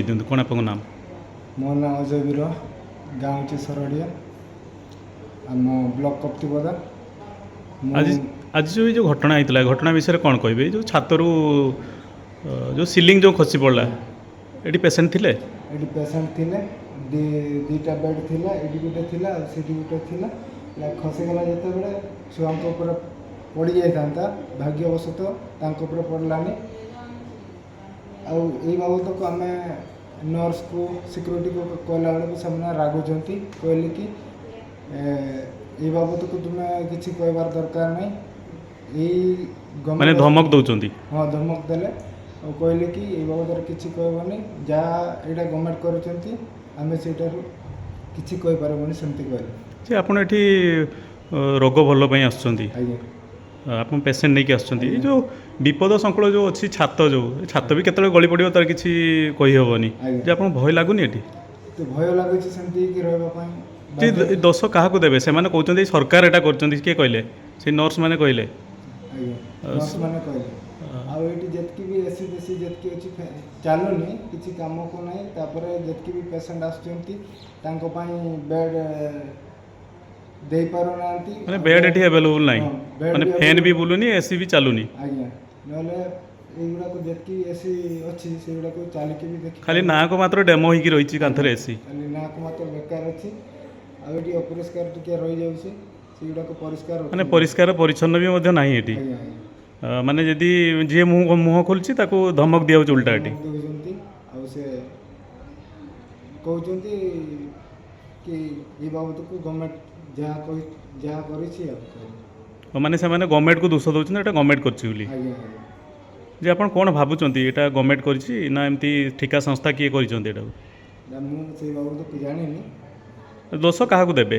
ଦିଅନ୍ତୁ କ'ଣ ଆପଣଙ୍କ ନାମ? ମୋ ନାଁ ଅଜୟ ବୀର, ଗାଁ ହେଉଛି ସରଡ଼ିଆ, ଆମ ବ୍ଲକ କପ୍ତିପଦା। ଆଜି ଆଜି ଯେଉଁ ଘଟଣା ହେଇଥିଲା ଘଟଣା ବିଷୟରେ କ'ଣ କହିବେ? ଏଇ ଯେଉଁ ଛାତରୁ ଯେଉଁ ସିଲିଂ ଯେଉଁ ଖସି ପଡ଼ିଲା, ଏଠି ପେସେଣ୍ଟ ଥିଲେ? ଏଠି ପେସେଣ୍ଟ ଥିଲେ, ଦୁଇଟା ବେଡ୍ ଥିଲା, ଏଠି ଗୋଟେ ଥିଲା ଆଉ ସେଠି ଗୋଟେ ଥିଲା। ଖସିଗଲା ଯେତେବେଳେ ଛୁଆଙ୍କ ଉପରେ ପଡ଼ିଯାଇଥାନ୍ତା, ଭାଗ୍ୟବଶତଃ ତାଙ୍କ ଉପରେ ପଡ଼ିଲାନି। ଆଉ ଏଇ ବାବଦକୁ ଆମେ ନର୍ସକୁ ସିକ୍ୟୁରିଟିକୁ କହିଲା ବେଳକୁ ସେମାନେ ରାଗୁଛନ୍ତି, କହିଲେ କି ଏଇ ବାବଦକୁ ତୁମେ କିଛି କହିବାର ଦରକାର ନାହିଁ। ଏଇ ମାନେ ଧମକ ଦେଉଛନ୍ତି? ହଁ, ଧମକ ଦେଲେ ଆଉ କହିଲେ କି ଏଇ ବାବଦରେ କିଛି କହିବନି, ଯାହା ଏଇଟା ଗଭର୍ଣ୍ଣମେଣ୍ଟ କରୁଛନ୍ତି ଆମେ ସେଇଟାରୁ କିଛି କହିପାରିବୁନି, ସେମିତି କହିଲେ। ଯେ ଆପଣ ଏଠି ରୋଗ ଭଲ ପାଇଁ ଆସୁଛନ୍ତି, ଆଜ୍ଞା, ଆପଣ ପେସେଣ୍ଟ ନେଇକି ଆସୁଛନ୍ତି, ଏଇ ଯେଉଁ ବିପଦ ସଂକୁଳ ଯେଉଁ ଅଛି ଛାତ ଛାତ ବି କେତେବେଳେ ଗଳି ପଡ଼ିବ ତାର କିଛି କହିହେବନି, ଯେ ଆପଣଙ୍କୁ ଭୟ ଲାଗୁନି ଏଠି? ତ ଭୟ ଲାଗୁଛି ସେମିତି ହେଇକି ରହିବା ପାଇଁ। ଯେ ଦୋଷ କାହାକୁ ଦେବେ? ସେମାନେ କହୁଛନ୍ତି ସରକାର ଏଇଟା କରୁଛନ୍ତି, କିଏ କହିଲେ? ସେ ନର୍ସ ମାନେ କହିଲେ? ଆଜ୍ଞା, ନର୍ସମାନେ କହିଲେ। ଆଉ ଏଇଠି ଯେତିକି ବି ଏସି ବେସି ଯେତିକି ଅଛି ଚାଲୁନି, କିଛି କାମକୁ ନାହିଁ। ତାପରେ ଯେତିକି ବି ପେସେଣ୍ଟ ଆସୁଛନ୍ତି ତାଙ୍କ ପାଇଁ ବେଡ୍ ଦେଇପାରୁନାହାନ୍ତି। ମାନେ ବେଡ୍ ଏଠି ଆଭେଲେବୁଲ୍ ନାହିଁ, ମାନେ ଫ୍ୟାନ୍ ବି ବୁଲୁନି, ଏସି ବି ଚାଲୁନି? ଆଜ୍ଞା, ନହେଲେ ଏଇଗୁଡ଼ାକ ଯେତିକି ଏସି ଅଛି ସେଗୁଡ଼ାକୁ ଚାଲିକି ବି ଦେଖି, ଖାଲି ନାଁକୁ ମାତ୍ର ଡେମୋ ହେଇକି ରହିଛି କାନ୍ଥରେ ଏସି, ଖାଲି ନାଁକୁ ମାତ୍ର ବେକାର ଅଛି। ଆଉ ଏଠି ଅପରିଷ୍କାର ଟିକେ ରହିଯାଉଛି, ସେଗୁଡ଼ାକ ପରିଷ୍କାର ମାନେ ପରିଷ୍କାର ପରିଚ୍ଛନ୍ନ ବି ମଧ୍ୟ ନାହିଁ ଏଠି। ଆଜ୍ଞା, ଆଜ୍ଞା, ମାନେ ଯଦି ଯିଏ ମୁହଁ ଖୋଲୁଛି ତାକୁ ଧମକ ଦିଆଯାଉଛି ଉଲ୍ଟା ଏଠି। ଦେଉଛନ୍ତି। ଆଉ ସେ କହୁଛନ୍ତି କି ଏ ବାବଦକୁ ଗଭର୍ଣ୍ଣମେଣ୍ଟ ଯାହା କରିଛି ଆଉ। ମାନେ ସେମାନେ ଗଭର୍ଣ୍ଣମେଣ୍ଟକୁ ଦୋଷ ଦେଉଛନ୍ତି, ଏଇଟା ଗଭର୍ଣ୍ଣମେଣ୍ଟ କରିଛି ବୋଲି। ଆଜ୍ଞା, ଆଜ୍ଞା। ଯେ ଆପଣ କ'ଣ ଭାବୁଛନ୍ତି, ଏଇଟା ଗଭର୍ଣ୍ଣମେଣ୍ଟ କରିଛି ନା ଏମିତି ଠିକା ସଂସ୍ଥା କିଏ କରିଛନ୍ତି ଏଇଟାକୁ? ମୁଁ ସେଇ ବାବଦକୁ ଜାଣିନି। ଦୋଷ କାହାକୁ ଦେବେ?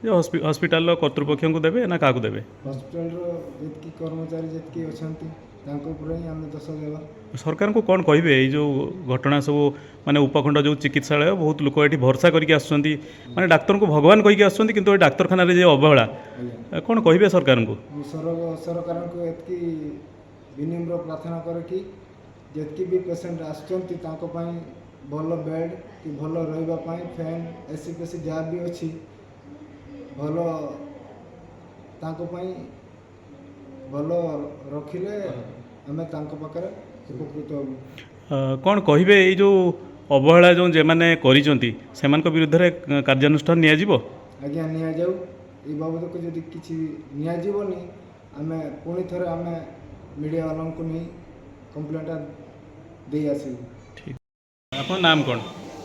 ଯେ ହସ୍ପିଟାଲର କର୍ତ୍ତୃପକ୍ଷଙ୍କୁ ଦେବେ ନା କାହାକୁ ଦେବେ? ହସ୍ପିଟାଲର ଯେତିକି କର୍ମଚାରୀ ଯେତିକି ଅଛନ୍ତି ତାଙ୍କ ଉପରେ ହିଁ ଆମେ ଦୋଷ ଦେବା। ସରକାରଙ୍କୁ କ'ଣ କହିବେ? ଏଇ ଯେଉଁ ଘଟଣା ସବୁ, ମାନେ ଉପଖଣ୍ଡ ଯେଉଁ ଚିକିତ୍ସାଳୟ, ବହୁତ ଲୋକ ଏଠି ଭରସା କରିକି ଆସୁଛନ୍ତି, ମାନେ ଡାକ୍ତରଙ୍କୁ ଭଗବାନ କହିକି ଆସୁଛନ୍ତି, କିନ୍ତୁ ଏ ଡାକ୍ତରଖାନାରେ ଯେ ଅବହେଳା, କ'ଣ କହିବେ ସରକାରଙ୍କୁ? ମୁଁ ସରକାରଙ୍କୁ ଏତିକି ବିନମ୍ର ପ୍ରାର୍ଥନା କରେ କି ଯେତିକି ବି ପେସେଣ୍ଟ ଆସୁଛନ୍ତି ତାଙ୍କ ପାଇଁ ଭଲ ବେଡ୍ କି ଭଲ ରହିବା ପାଇଁ ଫ୍ୟାନ୍, ଏସି ଫେସି ଯାହା ବି ଅଛି ଭଲ ତାଙ୍କ ପାଇଁ ଭଲ ରଖିଲେ ଆମେ ତାଙ୍କ ପାଖରେ ଉପକୃତ ହେବୁ। କ'ଣ କହିବେ ଏଇ ଯେଉଁ ଅବହେଳା ଯେମାନେ କରିଛନ୍ତି ସେମାନଙ୍କ ବିରୁଦ୍ଧରେ କାର୍ଯ୍ୟାନୁଷ୍ଠାନ ନିଆଯିବ? ଆଜ୍ଞା, ନିଆଯାଉ। ଏଇ ବାବଦକୁ ଯଦି କିଛି ନିଆଯିବନି ଆମେ ପୁଣି ଥରେ ଆମେ ମିଡ଼ିଆ ବାଲାଙ୍କୁ ନେଇ କମ୍ପ୍ଲେନ୍ଟା ଦେଇ ଆସିବୁ। ଠିକ୍। ଆପଣଙ୍କ ନାମ କ'ଣ?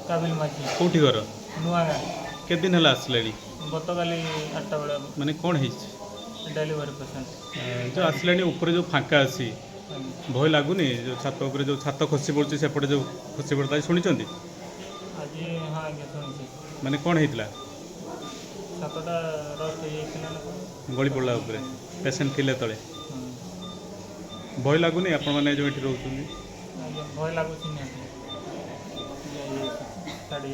କାବିଲ ମାଝୀ। କେଉଁଠି ଘର? ନୂଆ ଗାଁ। କେତେ ଦିନ ହେଲା ଆସିଲେଣି? ଗତକାଲି 8ଟା ବେଳେ। ମାନେ କ'ଣ ହେଇଛି? Delivery patient. ଯେଉଁ ଆସିଲାଣି ଉପରେ ଯେଉଁ ଫାଙ୍କା ଅଛି, ଭୟ ଲାଗୁନି? ଯେଉଁ ଛାତ ଉପରେ ଯେଉଁ ଛାତ ଖସି ପଡ଼ୁଛି, ସେପଟେ ଯେଉଁ ଖସି ପଡ଼ୁଛି, ଶୁଣିଛନ୍ତି? ଆଜି ହଁ ଆଜ୍ଞା, ଶୁଣିଛି। ମାନେ କ'ଣ ହେଇଥିଲା? ଛାତଟା ରଷ୍ଟ ହେଇଯାଇଥିଲା ନା କ'ଣ? ଗଳି ପଡ଼ିଲା ଉପରେ, ପେସେଣ୍ଟ ଥିଲେ ତଳେ। ଭୟ ଲାଗୁନି ଆପଣମାନେ ଯେଉଁ ଏଠି ରହୁଛନ୍ତି? ଆଜ୍ଞା, ଭୟ ଲାଗୁଛି ନିହାତି। ଛାଡ଼ି